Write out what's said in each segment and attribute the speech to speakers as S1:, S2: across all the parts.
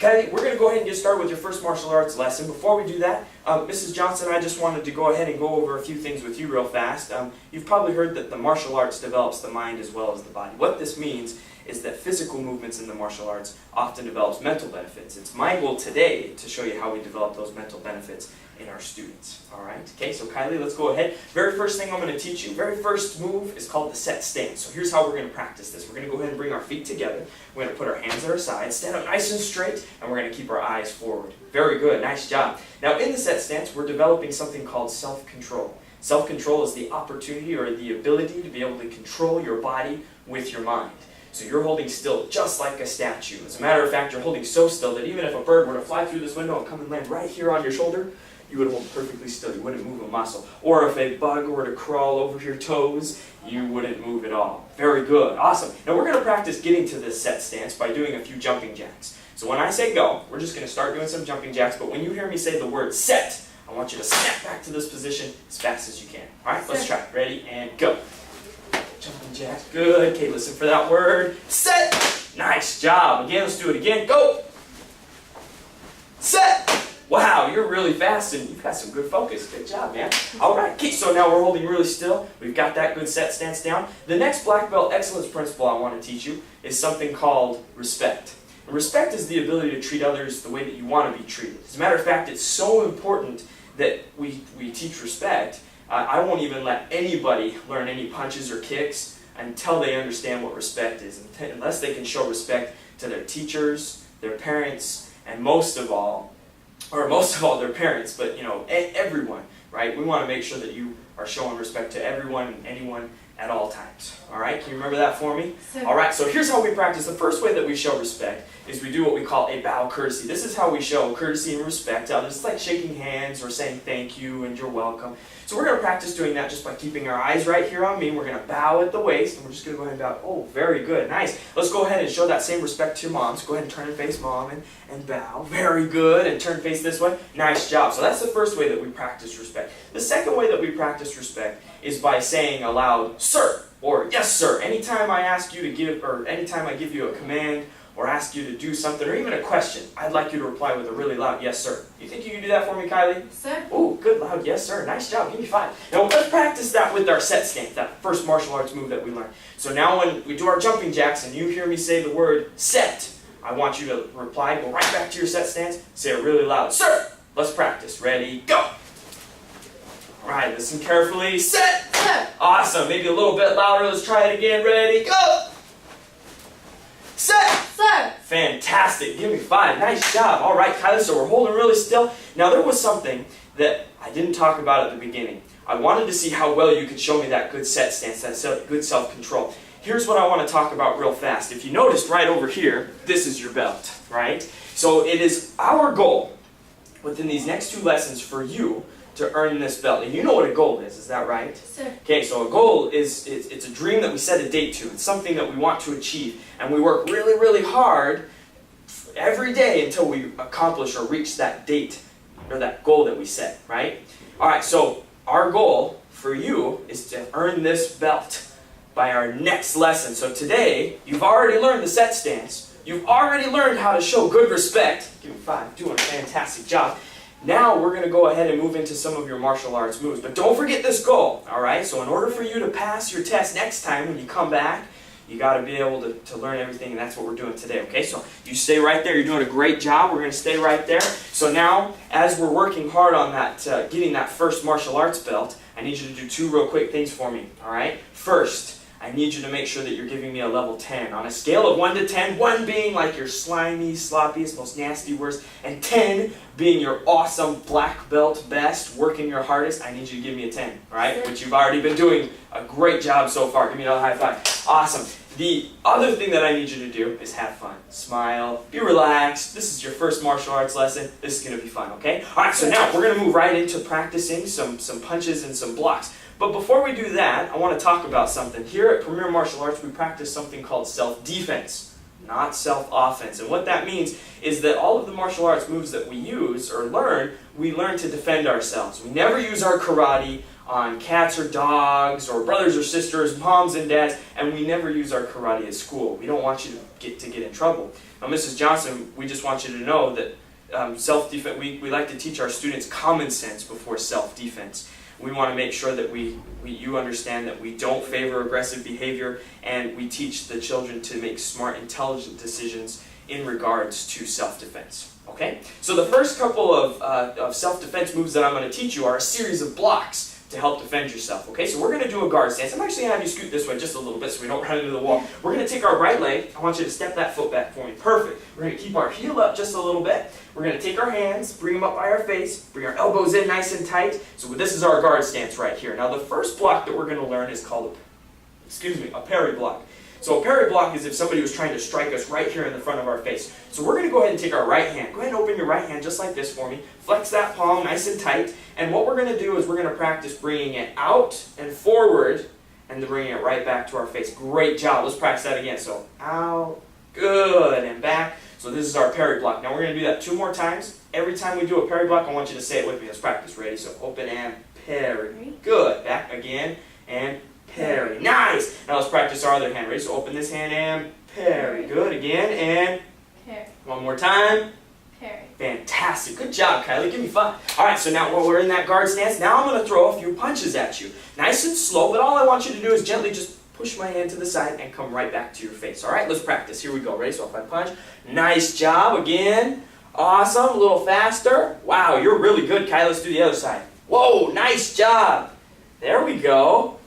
S1: Kylie, we're going to go ahead and get started with your first martial arts lesson. Before we do that, Mrs. Johnson, I just wanted to go ahead and go over a few things with you real fast. You've probably heard that the martial arts develops the mind as well as the body. What this means is that physical movements in the martial arts often develops mental benefits. It's my goal today to show you how we develop those mental benefits in our students. Alright, okay, so Kylie, let's go ahead. Very first thing I'm going to teach you, very first move is called the set stance. So here's how we're going to practice this. We're going to go ahead and bring our feet together. We're going to put our hands at our sides, stand up nice and straight, and we're going to keep our eyes forward. Very good, nice job. Now in the set stance, we're developing something called self-control. Self-control is the opportunity or the ability to be able to control your body with your mind. So you're holding still just like a statue. As a matter of fact, you're holding so still that even if a bird were to fly through this window and come and land right here on your shoulder, you would hold perfectly still. You wouldn't move a muscle. Or if a bug were to crawl over your toes, you wouldn't move at all. Very good. Awesome. Now we're going to practice getting to this set stance by doing a few jumping jacks. So when I say go, we're just going to start doing some jumping jacks. But when you hear me say the word set, I want you to snap back to this position as fast as you can. All right, let's try. Ready, and go. Jumping jacks. Good. Okay, listen for that word. Set. Nice job. Again, let's do it again. Go. Set. Wow, you're really fast and you've got some good focus. Good job, man. All right, okay, so now we're holding really still. We've got that good set stance down. The next black belt excellence principle I want to teach you is something called respect. And respect is the ability to treat others the way that you want to be treated. As a matter of fact, it's so important that we teach respect. I won't even let anybody learn any punches or kicks until they understand what respect is, unless they can show respect to their teachers, their parents, and most of all their parents, but everyone, right? We want to make sure that you are showing respect to everyone and anyone at all times. All right, can you remember that for me? All right, so here's how we practice. The first way that we show respect is we do what we call a bow courtesy. This is how we show courtesy and respect to others. It's like shaking hands or saying thank you and you're welcome. So we're going to practice doing that just by keeping our eyes right here on me. We're going to bow at the waist, and we're just going to go ahead and bow. Oh, very good. Nice. Let's go ahead and show that same respect to your moms. Go ahead and turn and face mom and bow. Very good. And turn and face this way. Nice job. So that's the first way that we practice respect. The second way that we practice respect is by saying aloud, sir, or yes, sir. Anytime I ask you to give, or anytime I give you a command, or ask you to do something, or even a question, I'd like you to reply with a really loud yes, sir. You think you can do that for me, Kylie?
S2: Sir.
S1: Oh, good, loud yes, sir. Nice job. Give me 5. Now, let's practice that with our set stance, that first martial arts move that we learned. So now when we do our jumping jacks and you hear me say the word set, I want you to reply, go right back to your set stance, say it really loud, sir. Let's practice. Ready, go. All right, listen carefully. Set.
S2: Sir.
S1: Awesome. Maybe a little bit louder. Let's try it again. Ready, go. Set.
S2: Sir.
S1: Fantastic. Give me 5. Nice job. All right, Kylie, so we're holding really still. Now, there was something that I didn't talk about at the beginning. I wanted to see how well you could show me that good set stance, that good self-control. Here's what I want to talk about real fast. If you noticed right over here, this is your belt, right? So it is our goal within these next 2 lessons for you to earn this belt. And you know what a goal is that right?
S2: Sir.
S1: Okay, so a goal is it's a dream that we set a date to. It's something that we want to achieve. And we work really, really hard every day until we accomplish or reach that date or that goal that we set, right? All right, so our goal for you is to earn this belt by our next lesson. So today, you've already learned the set stance. You've already learned how to show good respect. Give me 5. Doing a fantastic job. Now we're going to go ahead and move into some of your martial arts moves. But don't forget this goal, all right? So in order for you to pass your test next time when you come back, you got to be able to learn everything, and that's what we're doing today, okay? So you stay right there. You're doing a great job. We're going to stay right there. So now, as we're working hard on that, getting that first martial arts belt, I need you to do 2 real quick things for me, all right? First, I need you to make sure that you're giving me a level 10. On a scale of 1 to 10, 1 being like your slimy, sloppiest, most nasty worst, and 10 being your awesome black belt best, working your hardest, I need you to give me a 10, all right? Which you've already been doing a great job so far. Give me another high 5. Awesome. The other thing that I need you to do is have fun. Smile, be relaxed. This is your first martial arts lesson. This is going to be fun, okay? All right, so now we're going to move right into practicing some punches and some blocks. But before we do that, I want to talk about something. Here at Premier Martial Arts, we practice something called self-defense. not self-offense. And what that means is that all of the martial arts moves that we use or learn, we learn to defend ourselves. We never use our karate on cats or dogs or brothers or sisters, moms and dads, and we never use our karate at school. We don't want you to get in trouble. Now, Mrs. Johnson, we just want you to know that self-defense, we like to teach our students common sense before self-defense. We want to make sure that you understand that we don't favor aggressive behavior, and we teach the children to make smart, intelligent decisions in regards to self-defense. Okay? So the first couple of self-defense moves that I'm going to teach you are a series of blocks to help defend yourself. Okay? So we're going to do a guard stance. I'm actually going to have you scoot this way just a little bit so we don't run into the wall. We're going to take our right leg. I want you to step that foot back for me. Perfect. We're going to keep our heel up just a little bit. We're going to take our hands, bring them up by our face, bring our elbows in nice and tight. So this is our guard stance right here. Now the first block that we're going to learn is called a parry block. So a parry block is if somebody was trying to strike us right here in the front of our face. So we're going to go ahead and take our right hand. Go ahead and open your right hand just like this for me. Flex that palm nice and tight. And what we're going to do is we're going to practice bringing it out and forward and then bringing it right back to our face. Great job. Let's practice that again. So out, good, and back. So this is our parry block. Now we're going to do that 2 more times. Every time we do a parry block, I want you to say it with me. Let's practice. Ready? So open and parry. Good. Back again and parry. Nice! Now let's practice our other hand. Ready? So open this hand and parry. Good. Again and
S2: parry.
S1: One more time.
S2: Parry.
S1: Fantastic. Good job, Kylie. Give me 5. All right, so now while we're in that guard stance, now I'm going to throw a few punches at you. Nice and slow, but all I want you to do is gently just push my hand to the side and come right back to your face. All right, let's practice. Here we go. Ready? So if I punch. Nice job. Again. Awesome. A little faster. Wow, you're really good, Kylie. Let's do the other side. Whoa, nice job. There we go.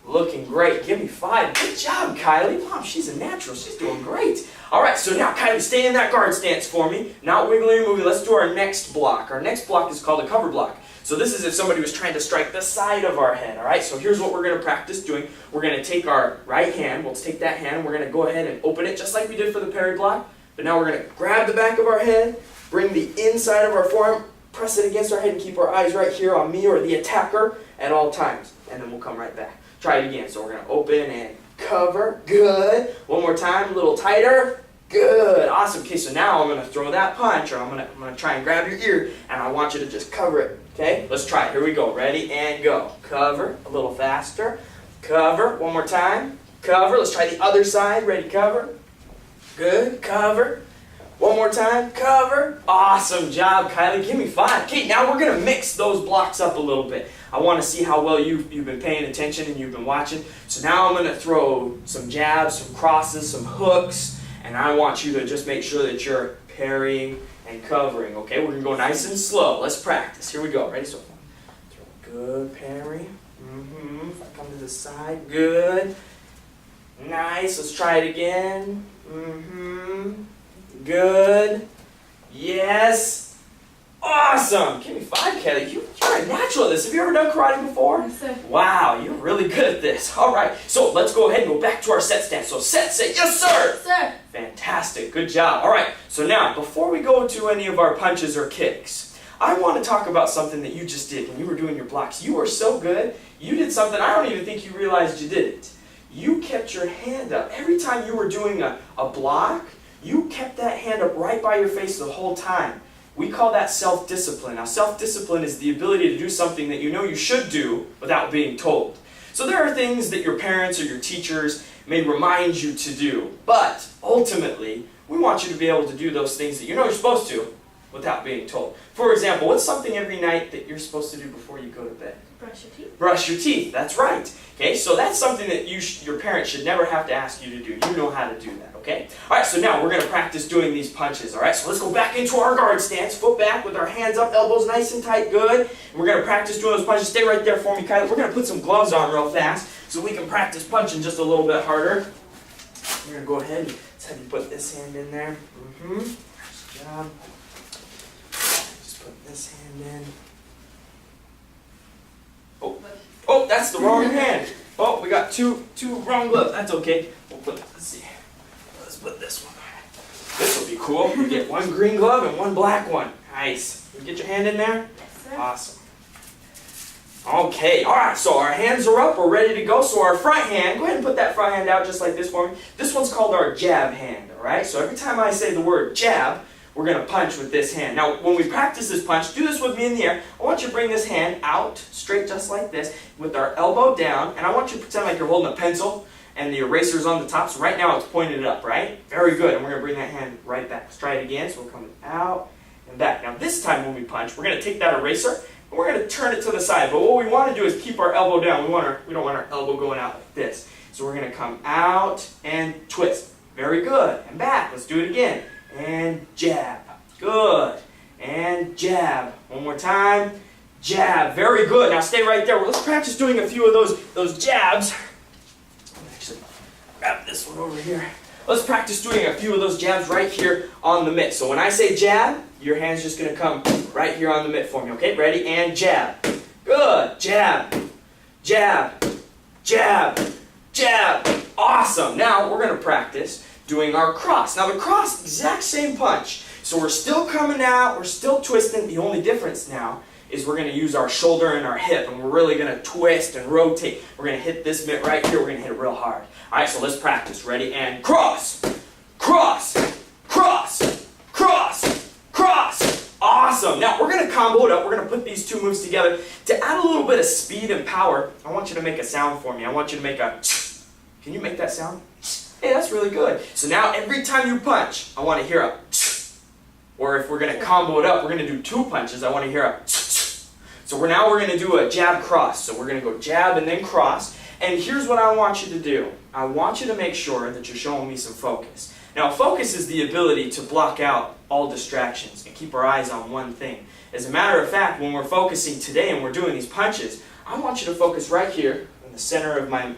S1: Looking great. Give me 5. Good job, Kylie. Mom, she's a natural. She's doing great. All right, so now, Kylie, stay in that guard stance for me. Not wiggling or moving. Let's do our next block. Our next block is called a cover block. So this is if somebody was trying to strike the side of our head. All right, so here's what we're going to practice doing. We're going to take our right hand. We'll take that hand. We're going to go ahead and open it just like we did for the parry block. But now we're going to grab the back of our head, bring the inside of our forearm, press it against our head, and keep our eyes right here on me or the attacker at all times. And then we'll come right back. Try it again. So we're going to open and cover. Good. One more time. A little tighter. Good. Awesome. Okay, so now I'm going to throw that punch, or I'm going to try and grab your ear, and I want you to just cover it. Okay? Let's try it. Here we go. Ready and go. Cover. A little faster. Cover. One more time. Cover. Let's try the other side. Ready? Cover. Good. Cover. One more time. Cover. Awesome job, Kylie. Give me 5. Okay, now we're going to mix those blocks up a little bit. I want to see how well you've been paying attention and you've been watching. So now I'm going to throw some jabs, some crosses, some hooks, and I want you to just make sure that you're parrying and covering. Okay, we're going to go nice and slow. Let's practice. Here we go. Ready? So, good parry. If I come to the side, good. Nice. Let's try it again. Good. Yes. Awesome. Give me 5, Kelly. You're a natural at this. Have you ever done karate before?
S2: Yes, sir.
S1: Wow, you're really good at this. All right, so let's go ahead and go back to our set stance. So set, say, yes, sir.
S2: Sir.
S1: Fantastic. Good job. All right, so now, before we go to any of our punches or kicks, I want to talk about something that you just did when you were doing your blocks. You were so good. You did something I don't even think you realized you did it. You kept your hand up. Every time you were doing a block, you kept that hand up right by your face the whole time. We call that self-discipline. Now, self-discipline is the ability to do something that you know you should do without being told. So there are things that your parents or your teachers may remind you to do, but ultimately, we want you to be able to do those things that you know you're supposed to without being told. For example, what's something every night that you're supposed to do before you go to bed?
S2: Brush your teeth.
S1: Brush your teeth, that's right. Okay, so that's something that your parents should never have to ask you to do. You know how to do that, okay? All right, so now we're going to practice doing these punches, all right? So let's go back into our guard stance, foot back with our hands up, elbows nice and tight, good. And we're going to practice doing those punches. Stay right there for me, Kylie. We're going to put some gloves on real fast so we can practice punching just a little bit harder. We're going to go ahead and let's have you put this hand in there. Nice job. Just put this hand in. Oh, that's the wrong hand. Oh, we got two wrong gloves. That's okay. Let's see. Let's put this one on. This will be cool. We get one green glove and one black one. Nice. You get your hand in there?
S2: Yes, sir.
S1: Awesome. Okay, alright, so our hands are up, we're ready to go. So our front hand, go ahead and put that front hand out just like this for me. This one's called our jab hand, alright? So every time I say the word jab, we're going to punch with this hand. Now, when we practice this punch, do this with me in the air. I want you to bring this hand out, straight just like this, with our elbow down, and I want you to pretend like you're holding a pencil, and the eraser's on the top. So right now it's pointed up, right? Very good, and we're going to bring that hand right back. Let's try it again. So we're coming out and back. Now this time when we punch, we're going to take that eraser, and we're going to turn it to the side. But what we want to do is keep our elbow down. We don't want our elbow going out like this. So we're going to come out and twist. Very good. And back. Let's do it again. And jab. Good. And jab. One more time. Jab. Very good. Now stay right there. Well, let's practice doing a few of those jabs. Actually, grab this one over here. Let's practice doing a few of those jabs right here on the mitt. So when I say jab, your hand's just going to come right here on the mitt for me. Okay, ready? And jab. Good. Jab. Jab. Jab. Jab. Awesome. Now we're going to practice doing our cross. Now the cross, exact same punch. So we're still coming out, we're still twisting. The only difference now is we're going to use our shoulder and our hip, and we're really going to twist and rotate. We're going to hit this mitt right here. We're going to hit it real hard. All right, so let's practice. Ready? And cross, cross, cross, cross, cross. Awesome. Now we're going to combo it up. We're going to put these two moves together. To add a little bit of speed and power, I want you to make a sound for me. I want you to make a, can you make that sound? Hey, that's really good. So now every time you punch, I want to hear a, or if we're going to combo it up, we're going to do two punches. I want to hear a, so now we're going to do a jab cross. So we're going to go jab and then cross. And here's what I want you to do. I want you to make sure that you're showing me some focus. Now, focus is the ability to block out all distractions and keep our eyes on one thing. As a matter of fact, when we're focusing today and we're doing these punches, I want you to focus right here in the center of my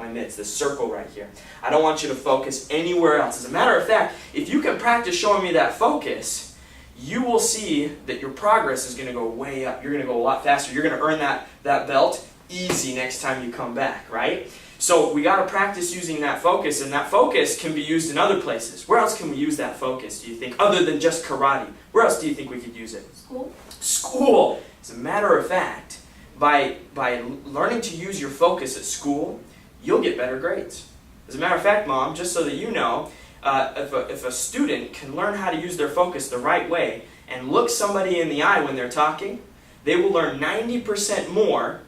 S1: mitts, this circle right here. I don't want you to focus anywhere else. As a matter of fact, if you can practice showing me that focus, you will see that your progress is going to go way up. You're going to go a lot faster. You're going to earn that belt easy next time you come back, right? So we got to practice using that focus, and that focus can be used in other places. Where else can we use that focus, do you think, other than just karate? Where else do you think we could use it?
S2: School.
S1: School. As a matter of fact, by learning to use your focus at school, you'll get better grades. As a matter of fact, Mom, just so that you know, if a student can learn how to use their focus the right way and look somebody in the eye when they're talking, they will learn 90% more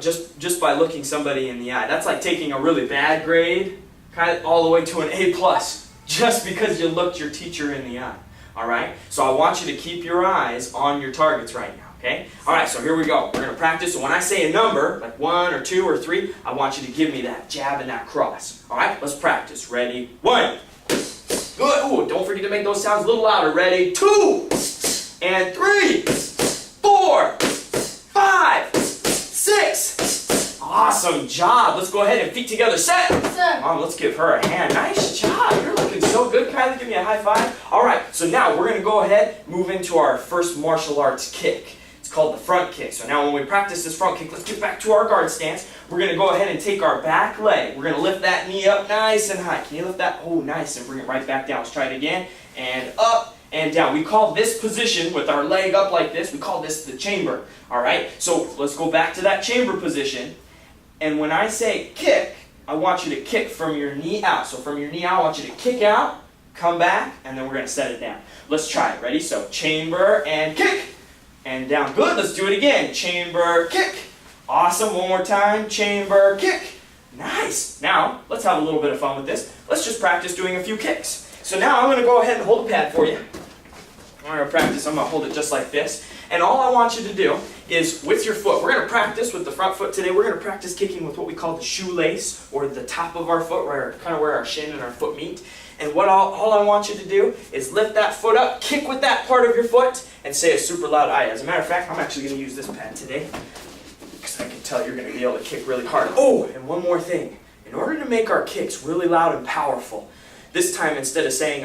S1: just by looking somebody in the eye. That's like taking a really bad grade kind of all the way to an A+, just because you looked your teacher in the eye. All right? So I want you to keep your eyes on your targets right now. Okay? All right, so here we go. We're going to practice. So when I say a number, like 1 or 2 or 3, I want you to give me that jab and that cross. All right? Let's practice. Ready? 1. Good. Ooh, don't forget to make those sounds a little louder. Ready? 2. And 3. 4. 5. 6. Awesome job. Let's go ahead and feet together. Set. Mom, let's give her a hand. Nice job. You're looking so good. Kylie, give me a high five. All right, so now we're going to go ahead, move into our first martial arts kick. Called the front kick. So now when we practice this front kick, let's get back to our guard stance. We're going to go ahead and take our back leg. We're going to lift that knee up nice and high. Can you lift that? Oh, nice. And bring it right back down. Let's try it again. And up and down. We call this position with our leg up like this, we call this the chamber. All right? So let's go back to that chamber position. And when I say kick, I want you to kick from your knee out. So from your knee out, I want you to kick out, come back, and then we're going to set it down. Let's try it. Ready? So chamber and kick. And down. Good. Let's do it again. Chamber, kick. Awesome. One more time. Chamber, kick. Nice. Now, let's have a little bit of fun with this. Let's just practice doing a few kicks. So now I'm going to go ahead and hold a pad for you. I'm going to practice. I'm going to hold it just like this. And all I want you to do is with your foot. We're going to practice with the front foot today. We're going to practice kicking with what we call the shoelace, or the top of our foot, kind of where our shin and our foot meet. And all I want you to do is lift that foot up, kick with that part of your foot, and say a super loud aye. As a matter of fact, I'm actually going to use this pad today because I can tell you're going to be able to kick really hard. Oh, and one more thing. In order to make our kicks really loud and powerful, this time instead of saying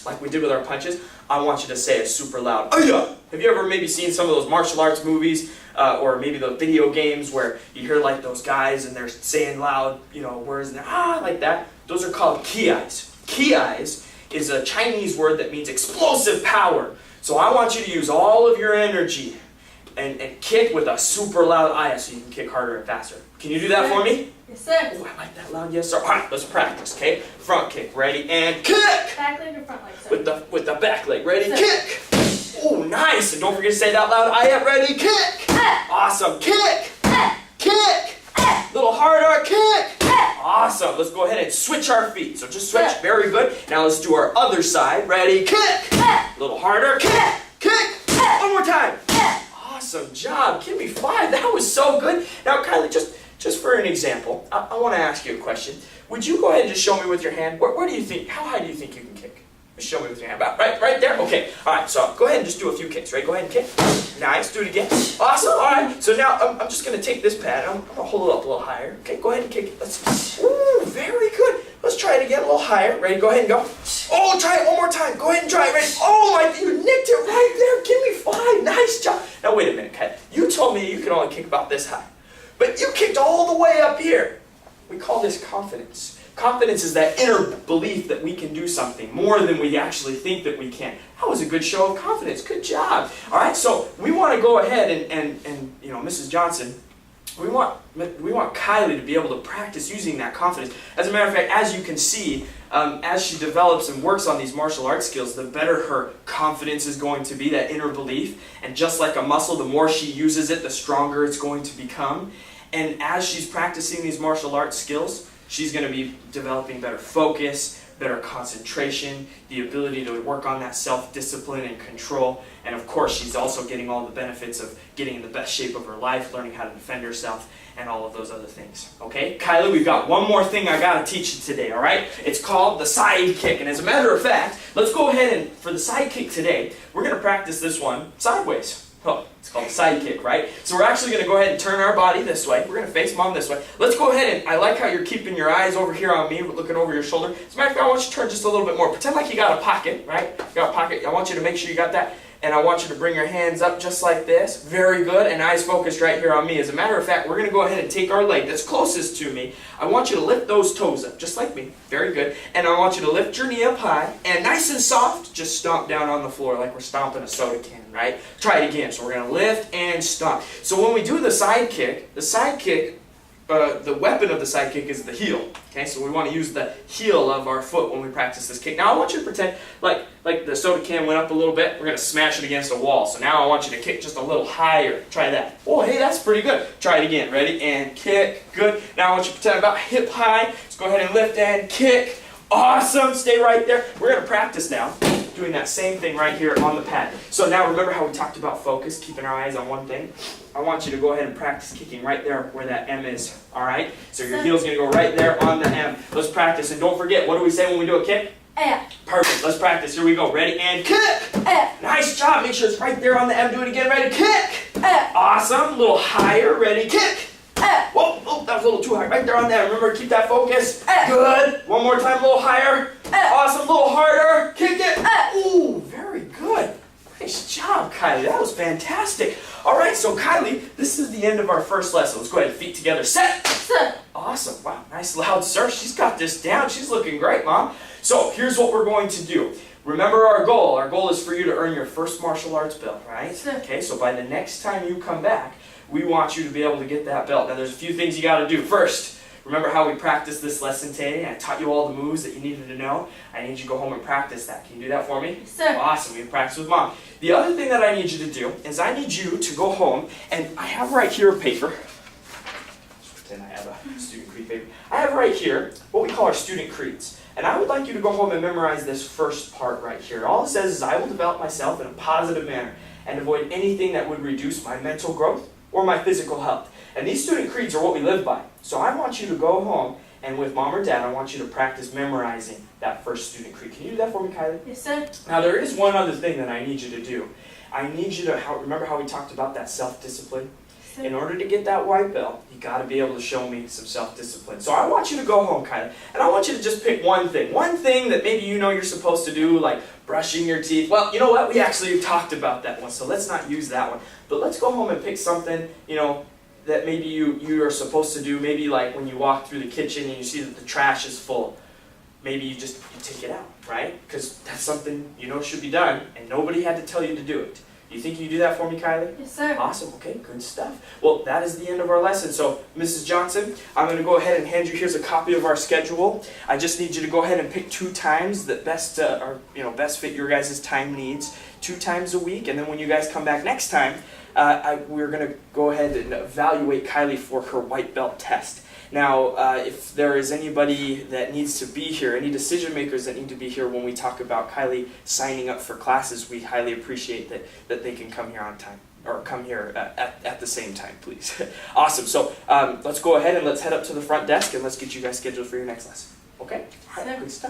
S1: like we did with our punches, I want you to say a super loud "Aya!" Have you ever maybe seen some of those martial arts movies or maybe the video games where you hear like those guys and they're saying loud, words and they're like that? Those are called kiais. Kiais is a Chinese word that means explosive power. So I want you to use all of your energy and kick with a super loud aye so you can kick harder and faster. Can you do that for me?
S2: Yes, sir.
S1: Oh, I like that loud yes, sir. All right, let's practice, okay? Front kick, ready, and kick!
S2: Back leg or front leg, sir?
S1: With the back leg, ready,
S2: Sir.
S1: kick! Oh, nice! And don't forget to say that loud, I am ready, kick! Awesome, kick! Kick! Little harder, kick! Awesome, let's go ahead and switch our feet. So just switch, very good. Now let's do our other side, ready, kick! Little harder, kick! Kick! One more time! Awesome job, give me 5, that was so good. Now Kylie, just for an example, I want to ask you a question. Would you go ahead and just show me with your hand, where do you think, how high do you think you can kick? Just show me with your hand, about right there? Okay, alright, so go ahead and just do a few kicks, right? Go ahead and kick. Nice, do it again. Awesome, alright. So now I'm just going to take this pad, I'm going to hold it up a little higher. Okay, go ahead and kick it. Ooh, very good. Let's try it again, a little higher. Ready, go ahead and go. Oh, try it one more time. Go ahead and try it. Ready? Oh, you nicked it right there. Give me 5. Nice job. Now wait a minute, Kat. You told me you could only kick about this high. But you kicked all the way up here. We call this confidence. Confidence is that inner belief that we can do something more than we actually think that we can. That was a good show of confidence. Good job. All right, so we want to go ahead and you know, Mrs. Johnson, we want Kylie to be able to practice using that confidence. As a matter of fact, as you can see, as she develops and works on these martial arts skills, the better her confidence is going to be, that inner belief. And just like a muscle, the more she uses it, the stronger it's going to become. And as she's practicing these martial arts skills, she's going to be developing better focus, better concentration, the ability to work on that self-discipline and control. And of course, she's also getting all the benefits of getting in the best shape of her life, learning how to defend herself, and all of those other things. Okay? Kylie, we've got one more thing I got to teach you today, all right? It's called the side kick. And as a matter of fact, let's go ahead and, for the side kick today, we're going to practice this one sideways. Oh, it's called the side kick, right? So we're actually going to go ahead and turn our body this way. We're going to face Mom this way. Let's go ahead and, I like how you're keeping your eyes over here on me, looking over your shoulder. As a matter of fact, I want you to turn just a little bit more. Pretend like you got a pocket, right? You got a pocket. I want you to make sure you got that. And I want you to bring your hands up just like this. Very good. And eyes focused right here on me. As a matter of fact, we're going to go ahead and take our leg that's closest to me. I want you to lift those toes up, just like me. Very good. And I want you to lift your knee up high. And nice and soft, just stomp down on the floor like we're stomping a soda can, right? Try it again. So we're going to lift and stomp. So when we do the side kick, the weapon of the side kick is the heel. Okay, so we want to use the heel of our foot when we practice this kick. Now I want you to pretend like the soda can went up a little bit. We're going to smash it against a wall. So now I want you to kick just a little higher. Try that. Oh, hey, that's pretty good. Try it again. Ready? And kick. Good. Now I want you to pretend about hip high. Let's go ahead and lift and kick. Awesome. Stay right there. We're going to practice now doing that same thing right here on the pad. So now remember how we talked about focus, keeping our eyes on one thing? I want you to go ahead and practice kicking right there where that M is, all right? So your heel's going to go right there on the M. Let's practice. And don't forget, what do we say when we do a kick? Perfect. Let's practice. Here we go. Ready? And kick! Nice job. Make sure it's right there on the M. Do it again. Ready? Kick! Awesome. A little higher. Ready? Kick! Whoa, oh, that was a little too high. Right there on that. Remember, keep that focus. Good. One more time, a little higher. Awesome. A little harder. Kick it. Ooh, very good. Nice job, Kylie. That was fantastic. All right, so Kylie, this is the end of our first lesson. Let's go ahead and feet together. Set. Awesome. Wow, nice loud sir. She's got this down. She's looking great, Mom. So here's what we're going to do. Remember our goal. Our goal is for you to earn your first martial arts belt, right? Okay, so by the next time you come back, we want you to be able to get that belt. Now there's a few things you got to do. First, remember how we practiced this lesson today? I taught you all the moves that you needed to know. I need you to go home and practice that. Can you do that for me?
S2: Yes, sir.
S1: Awesome. We practice with Mom. The other thing that I need you to do is I need you to go home, and I have right here a paper. Pretend I have a student creed paper. I have right here what we call our student creeds. And I would like you to go home and memorize this first part right here. All it says is I will develop myself in a positive manner and avoid anything that would reduce my mental growth or my physical health. And these student creeds are what we live by. So I want you to go home, and with Mom or Dad, I want you to practice memorizing that first student creed. Can you do that for me, Kylie?
S2: Yes, sir.
S1: Now there is one other thing that I need you to do. I need you to, remember how we talked about that self-discipline? In order to get that white belt, you got to be able to show me some self-discipline. So I want you to go home, Kylie, and I want you to just pick one thing that maybe you know you're supposed to do, like brushing your teeth. Well, you know what? We actually talked about that one, so let's not use that one. But let's go home and pick something, you know, that maybe you are supposed to do. Maybe like when you walk through the kitchen and you see that the trash is full. Maybe you take it out, right? Because that's something you know should be done, and nobody had to tell you to do it. You think you can do that for me, Kylie?
S2: Yes, sir.
S1: Awesome, okay, good stuff. Well, that is the end of our lesson. So, Mrs. Johnson, I'm going to go ahead and hand you, here's a copy of our schedule. I just need you to go ahead and pick 2 times that best fit your guys' time needs. 2 times a week, and then when you guys come back next time, we're going to go ahead and evaluate Kylie for her white belt test. Now, if there is anybody that needs to be here, any decision makers that need to be here when we talk about Kylie signing up for classes, we highly appreciate that they can come here on time, or come here at the same time, please. Awesome. So let's go ahead and let's head up to the front desk and let's get you guys scheduled for your next lesson. Okay? All right, good stuff.